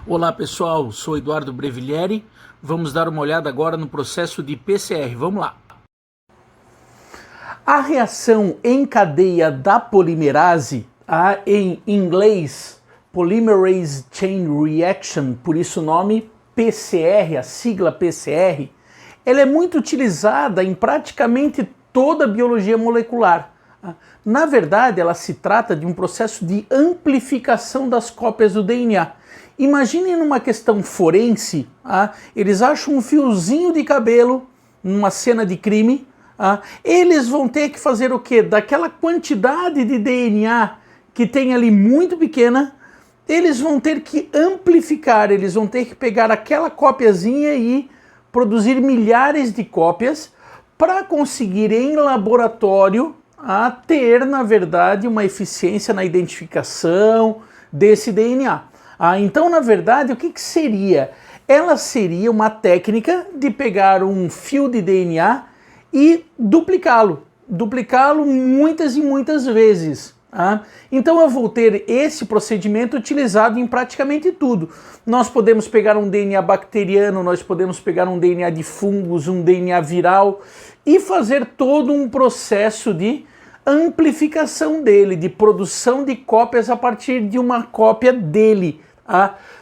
Olá pessoal, sou Eduardo Brevilieri. Vamos dar uma olhada agora no processo de PCR. Vamos lá. A reação em cadeia da polimerase, em inglês Polymerase Chain Reaction, por isso o nome PCR, a sigla PCR, ela é muito utilizada em praticamente toda a biologia molecular. Na verdade, ela se trata de um processo de amplificação das cópias do DNA. Imaginem numa questão forense, eles acham um fiozinho de cabelo numa cena de crime, eles vão ter que fazer o quê? Daquela quantidade de DNA que tem ali muito pequena, eles vão ter que amplificar, eles vão ter que pegar aquela cópiazinha e produzir milhares de cópias para conseguir em laboratório ter, na verdade, uma eficiência na identificação desse DNA. Então, na verdade, o que seria? Ela seria uma técnica de pegar um fio de DNA e duplicá-lo muitas e muitas vezes. Então eu vou ter esse procedimento utilizado em praticamente tudo. Nós podemos pegar um DNA bacteriano, nós podemos pegar um DNA de fungos, um DNA viral e fazer todo um processo de amplificação dele, de produção de cópias a partir de uma cópia dele.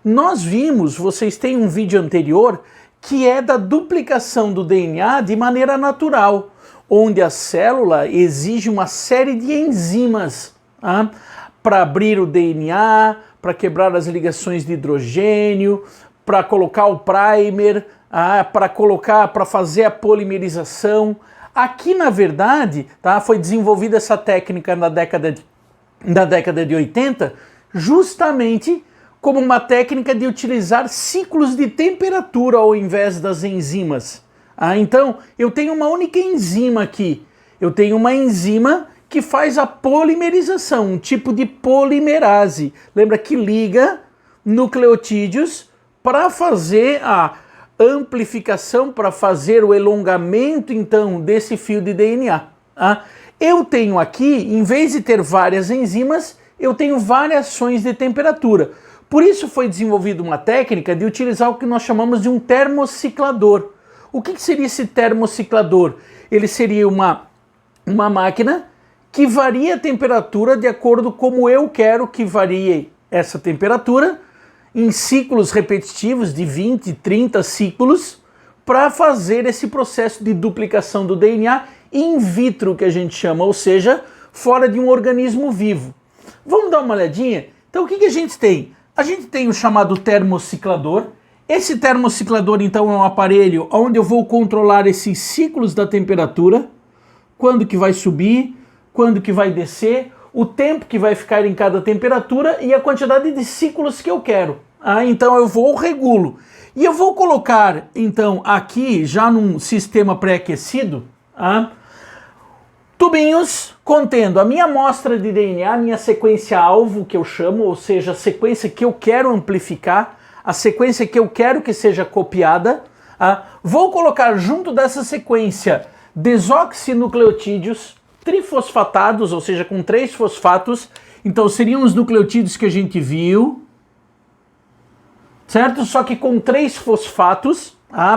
Nós vimos, vocês têm um vídeo anterior, que é da duplicação do DNA de maneira natural, onde a célula exige uma série de enzimas para abrir o DNA, para quebrar as ligações de hidrogênio, para colocar o primer, para fazer a polimerização. Aqui, na verdade, foi desenvolvida essa técnica na década de 80, justamente como uma técnica de utilizar ciclos de temperatura ao invés das enzimas. Então, eu tenho uma única enzima aqui. Eu tenho uma enzima que faz a polimerização, um tipo de polimerase. Lembra que liga nucleotídeos para fazer a amplificação, para fazer o elongamento, então, desse fio de DNA. Eu tenho aqui, em vez de ter várias enzimas, eu tenho variações de temperatura. Por isso foi desenvolvida uma técnica de utilizar o que nós chamamos de um termociclador. O que seria esse termociclador? Ele seria uma máquina que varia a temperatura de acordo como eu quero que varie essa temperatura, em ciclos repetitivos de 20, 30 ciclos, para fazer esse processo de duplicação do DNA in vitro, que a gente chama, ou seja, fora de um organismo vivo. Vamos dar uma olhadinha? Então o que a gente tem? A gente tem o chamado termociclador. Esse termociclador, então, é um aparelho onde eu vou controlar esses ciclos da temperatura, quando que vai subir, quando que vai descer, o tempo que vai ficar em cada temperatura e a quantidade de ciclos que eu quero. Então eu regulo. E eu vou colocar, então, aqui, já num sistema pré-aquecido, tubinhos contendo a minha amostra de DNA, a minha sequência-alvo, que eu chamo, ou seja, a sequência que eu quero amplificar, a sequência que eu quero que seja copiada. Vou colocar junto dessa sequência desoxinucleotídeos trifosfatados, ou seja, com 3 fosfatos. Então seriam os nucleotídeos que a gente viu, certo? Só que com 3 fosfatos,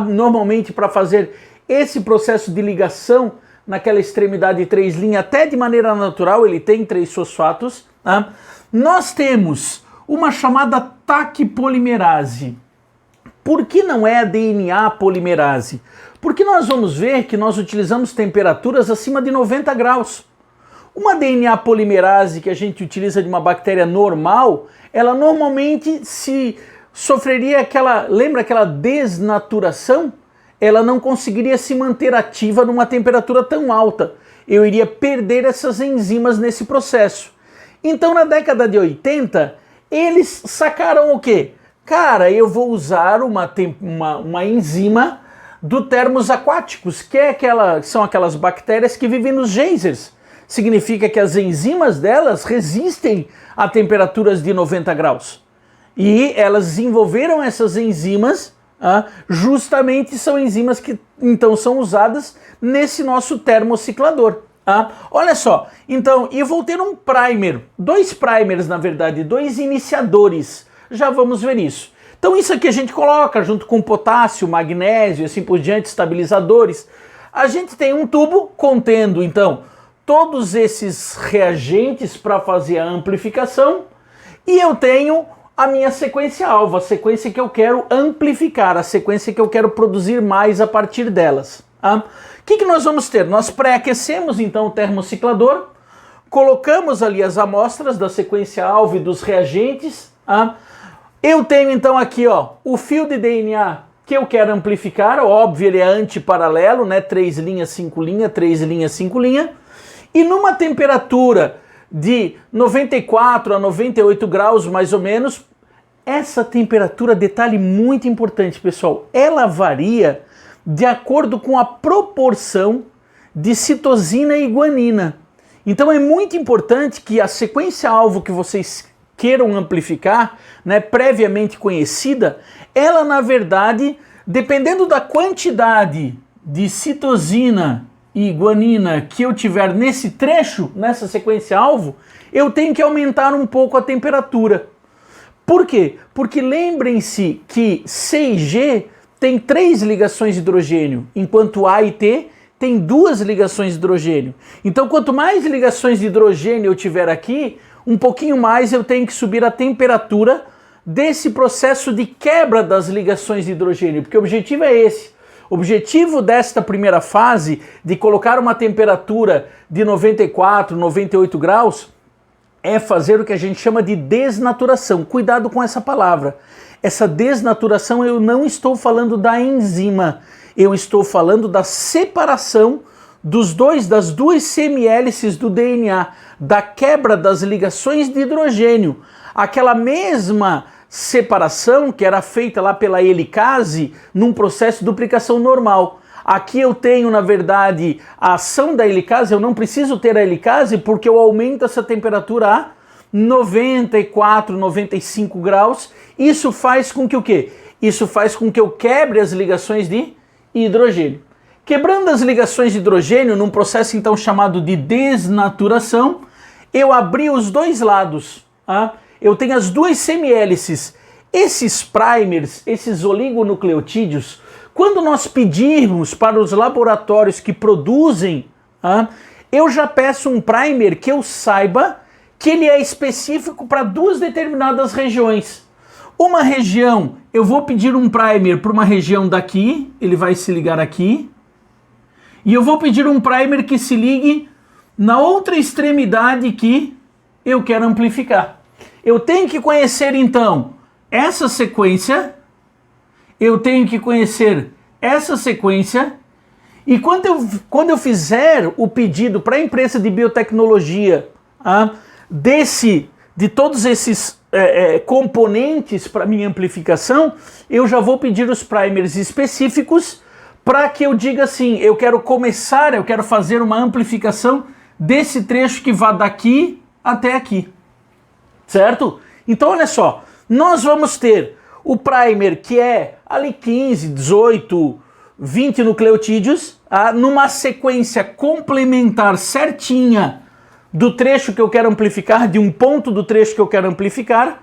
normalmente para fazer esse processo de ligação naquela extremidade 3' até de maneira natural, ele tem 3 fosfatos. Nós temos uma chamada taquipolimerase. Por que não é a DNA polimerase? Porque nós vamos ver que nós utilizamos temperaturas acima de 90 graus. Uma DNA polimerase que a gente utiliza de uma bactéria normal, ela normalmente sofreria lembra aquela desnaturação? Ela não conseguiria se manter ativa numa temperatura tão alta. Eu iria perder essas enzimas nesse processo. Então, na década de 80, eles sacaram o quê? Cara, eu vou usar uma enzima do termos aquáticos, que são aquelas bactérias que vivem nos geysers. Significa que as enzimas delas resistem a temperaturas de 90 graus. E elas desenvolveram essas enzimas, justamente são enzimas que então são usadas nesse nosso termociclador. Olha só, então eu vou ter um primer, 2 primers na verdade, 2 iniciadores, já vamos ver isso. Então isso aqui a gente coloca junto com potássio, magnésio e assim por diante, estabilizadores. A gente tem um tubo contendo, então, todos esses reagentes para fazer a amplificação e eu tenho a minha sequência alvo, a sequência que eu quero amplificar, a sequência que eu quero produzir mais a partir delas. O que nós vamos ter? Nós pré-aquecemos então o termociclador, colocamos ali as amostras da sequência alvo e dos reagentes. Eu tenho então aqui o fio de DNA que eu quero amplificar, óbvio ele é antiparalelo, né? 3 linhas, 5 linhas, 3 linhas, 5 linhas. E numa temperatura de 94 a 98 graus mais ou menos, essa temperatura, detalhe muito importante pessoal, ela varia de acordo com a proporção de citosina e guanina. Então é muito importante que a sequência alvo que vocês queiram amplificar, né, previamente conhecida, ela na verdade, dependendo da quantidade de citosina e guanina que eu tiver nesse trecho, nessa sequência alvo, eu tenho que aumentar um pouco a temperatura. Por quê? Porque lembrem-se que C e G tem 3 ligações de hidrogênio, enquanto A e T tem 2 ligações de hidrogênio. Então quanto mais ligações de hidrogênio eu tiver aqui, um pouquinho mais eu tenho que subir a temperatura desse processo de quebra das ligações de hidrogênio, porque o objetivo é esse. O objetivo desta primeira fase, de colocar uma temperatura de 94, 98 graus, é fazer o que a gente chama de desnaturação. Cuidado com essa palavra. Essa desnaturação eu não estou falando da enzima, eu estou falando da separação das duas semihélices do DNA, da quebra das ligações de hidrogênio. Aquela mesma separação que era feita lá pela helicase num processo de duplicação normal. Aqui eu tenho, na verdade, a ação da helicase, eu não preciso ter a helicase porque eu aumento essa temperatura a 94, 95 graus. Isso faz com que o quê? Isso faz com que eu quebre as ligações de hidrogênio. Quebrando as ligações de hidrogênio num processo então chamado de desnaturação, eu abri os dois lados. Eu tenho as duas semihélices. Esses primers, esses oligonucleotídeos, quando nós pedirmos para os laboratórios que produzem, eu já peço um primer que eu saiba que ele é específico para 2 determinadas regiões. Uma região, eu vou pedir um primer para uma região daqui, ele vai se ligar aqui, e eu vou pedir um primer que se ligue na outra extremidade que eu quero amplificar. Eu tenho que conhecer então essa sequência, eu tenho que conhecer essa sequência, e quando eu fizer o pedido para a empresa de biotecnologia de todos esses componentes para minha amplificação, eu já vou pedir os primers específicos para que eu diga assim, eu quero fazer uma amplificação desse trecho que vá daqui até aqui, certo? Então olha só, nós vamos ter o primer que é ali 15, 18, 20 nucleotídeos, numa sequência complementar certinha do trecho que eu quero amplificar, de um ponto do trecho que eu quero amplificar,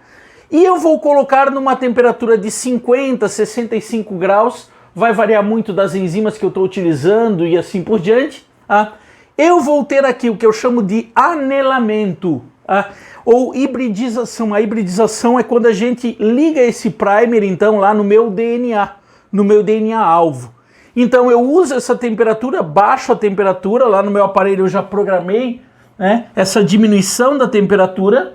e eu vou colocar numa temperatura de 50, 65 graus, vai variar muito das enzimas que eu estou utilizando e assim por diante. Eu vou ter aqui o que eu chamo de anelamento, ou hibridização. A hibridização é quando a gente liga esse primer então lá no meu DNA alvo. Então eu uso essa temperatura, baixo a temperatura, lá no meu aparelho eu já programei essa diminuição da temperatura.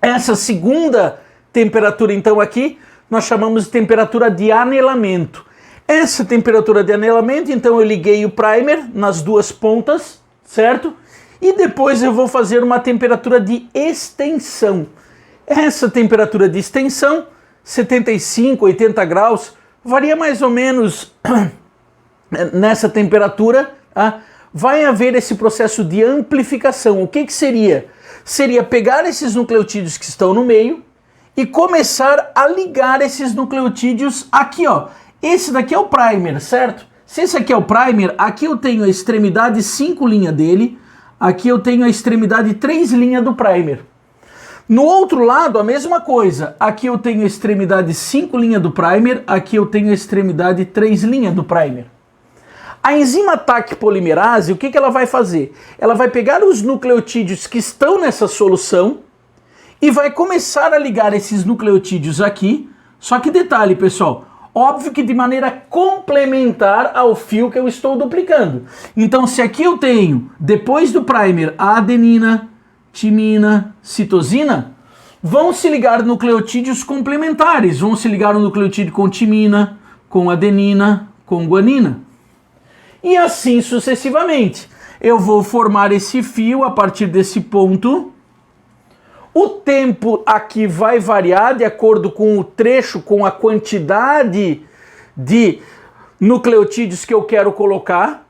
Essa segunda temperatura então aqui nós chamamos de temperatura de anelamento. Essa temperatura de anelamento, então eu liguei o primer nas duas pontas, certo? E depois eu vou fazer uma temperatura de extensão. Essa temperatura de extensão, 75, 80 graus, varia mais ou menos nessa temperatura, vai haver esse processo de amplificação. O que seria? Seria pegar esses nucleotídeos que estão no meio e começar a ligar esses nucleotídeos aqui, ó. Esse daqui é o primer, certo? Se esse aqui é o primer, aqui eu tenho a extremidade 5 linha dele, aqui eu tenho a extremidade 3 linha do primer. No outro lado, a mesma coisa. Aqui eu tenho a extremidade 5' do primer, aqui eu tenho a extremidade 3' do primer. A enzima TAC polimerase, o que ela vai fazer? Ela vai pegar os nucleotídeos que estão nessa solução e vai começar a ligar esses nucleotídeos aqui. Só que detalhe, pessoal, óbvio que de maneira complementar ao fio que eu estou duplicando. Então, se aqui eu tenho, depois do primer, a adenina, timina, citosina, vão se ligar nucleotídeos complementares. Vão se ligar o nucleotídeo com timina, com adenina, com guanina. E assim sucessivamente. Eu vou formar esse fio a partir desse ponto. O tempo aqui vai variar de acordo com o trecho, com a quantidade de nucleotídeos que eu quero colocar.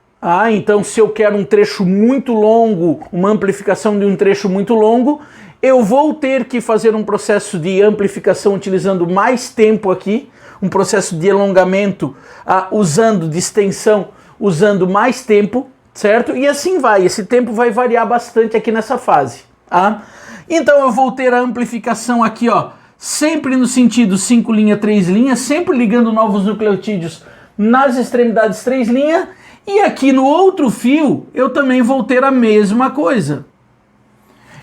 Então, se eu quero um trecho muito longo, uma amplificação de um trecho muito longo, eu vou ter que fazer um processo de amplificação utilizando mais tempo aqui, um processo de alongamento de extensão, usando mais tempo, certo? E assim vai, esse tempo vai variar bastante aqui nessa fase. Então eu vou ter a amplificação aqui, sempre no sentido 5', 3', sempre ligando novos nucleotídeos nas extremidades 3', e aqui no outro fio eu também vou ter a mesma coisa.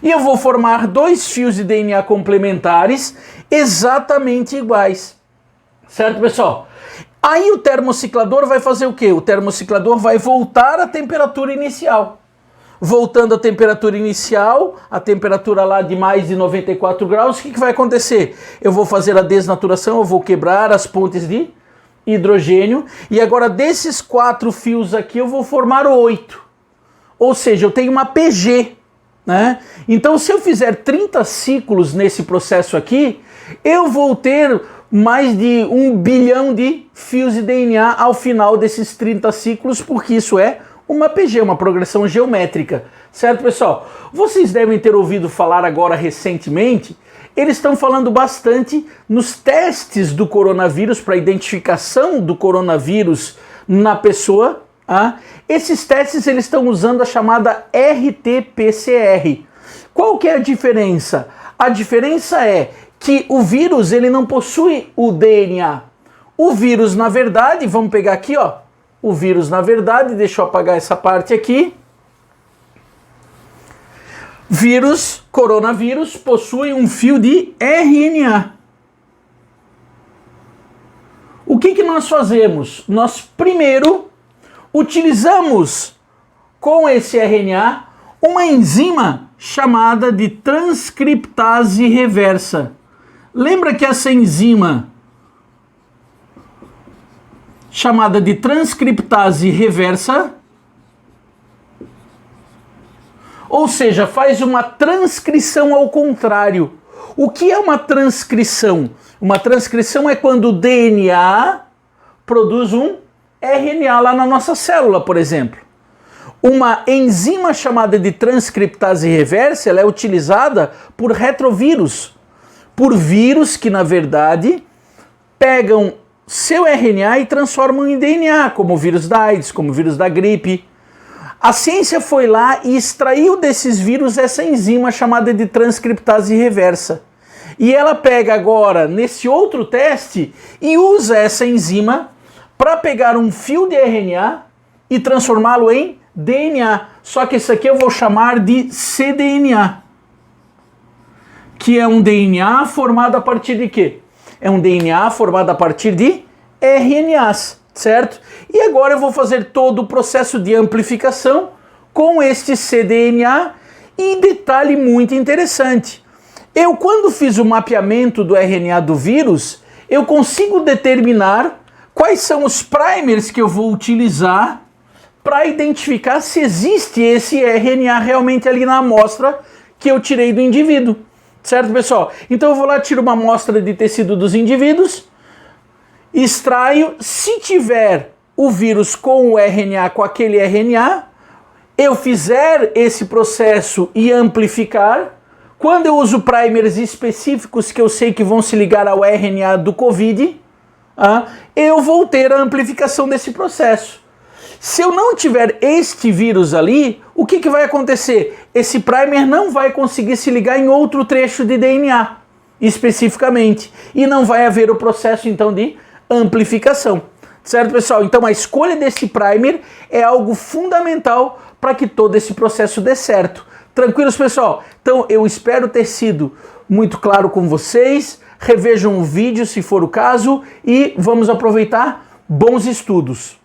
E eu vou formar 2 fios de DNA complementares exatamente iguais. Certo, pessoal? Aí o termociclador vai fazer o quê? O termociclador vai voltar à temperatura inicial. Voltando à temperatura inicial, a temperatura lá de mais de 94 graus, o que vai acontecer? Eu vou fazer a desnaturação, eu vou quebrar as pontes de hidrogênio, e agora desses 4 fios aqui eu vou formar 8. Ou seja, eu tenho uma PG, né? Então, se eu fizer 30 ciclos nesse processo aqui, eu vou ter mais de 1 bilhão de fios de DNA ao final desses 30 ciclos, porque isso é uma PG, uma progressão geométrica. Certo, pessoal? Vocês devem ter ouvido falar agora recentemente, eles estão falando bastante nos testes do coronavírus, para identificação do coronavírus na pessoa. Esses testes eles estão usando a chamada RT-PCR. Qual que é a diferença? A diferença é que o vírus ele não possui o DNA. O vírus, na verdade, vamos pegar aqui, o vírus, na verdade, deixa eu apagar essa parte aqui. Coronavírus, possui um fio de RNA. O que nós fazemos? Nós primeiro utilizamos com esse RNA uma enzima chamada de transcriptase reversa. Lembra que essa enzima chamada de transcriptase reversa, ou seja, faz uma transcrição ao contrário. O que é uma transcrição? Uma transcrição é quando o DNA produz um RNA lá na nossa célula, por exemplo. Uma enzima chamada de transcriptase reversa, ela é utilizada por retrovírus, por vírus que, na verdade, pegam seu RNA e transformam em DNA, como o vírus da AIDS, como o vírus da gripe. A ciência foi lá e extraiu desses vírus essa enzima chamada de transcriptase reversa. E ela pega agora, nesse outro teste, e usa essa enzima para pegar um fio de RNA e transformá-lo em DNA. Só que isso aqui eu vou chamar de cDNA. Que é um DNA formado a partir de quê? É um DNA formado a partir de RNAs, certo? E agora eu vou fazer todo o processo de amplificação com este cDNA. E detalhe muito interessante, eu quando fiz o mapeamento do RNA do vírus, eu consigo determinar quais são os primers que eu vou utilizar para identificar se existe esse RNA realmente ali na amostra que eu tirei do indivíduo. Certo, pessoal? Então eu vou lá, tiro uma amostra de tecido dos indivíduos, extraio, se tiver o vírus com o RNA, com aquele RNA, eu fizer esse processo e amplificar, quando eu uso primers específicos que eu sei que vão se ligar ao RNA do COVID, eu vou ter a amplificação desse processo. Se eu não tiver este vírus ali, o que vai acontecer? esse primer não vai conseguir se ligar em outro trecho de DNA, especificamente, e não vai haver o processo, então, de amplificação. Certo, pessoal? Então, a escolha desse primer é algo fundamental para que todo esse processo dê certo. Tranquilos, pessoal? Então, eu espero ter sido muito claro com vocês. Revejam o vídeo, se for o caso, e vamos aproveitar bons estudos.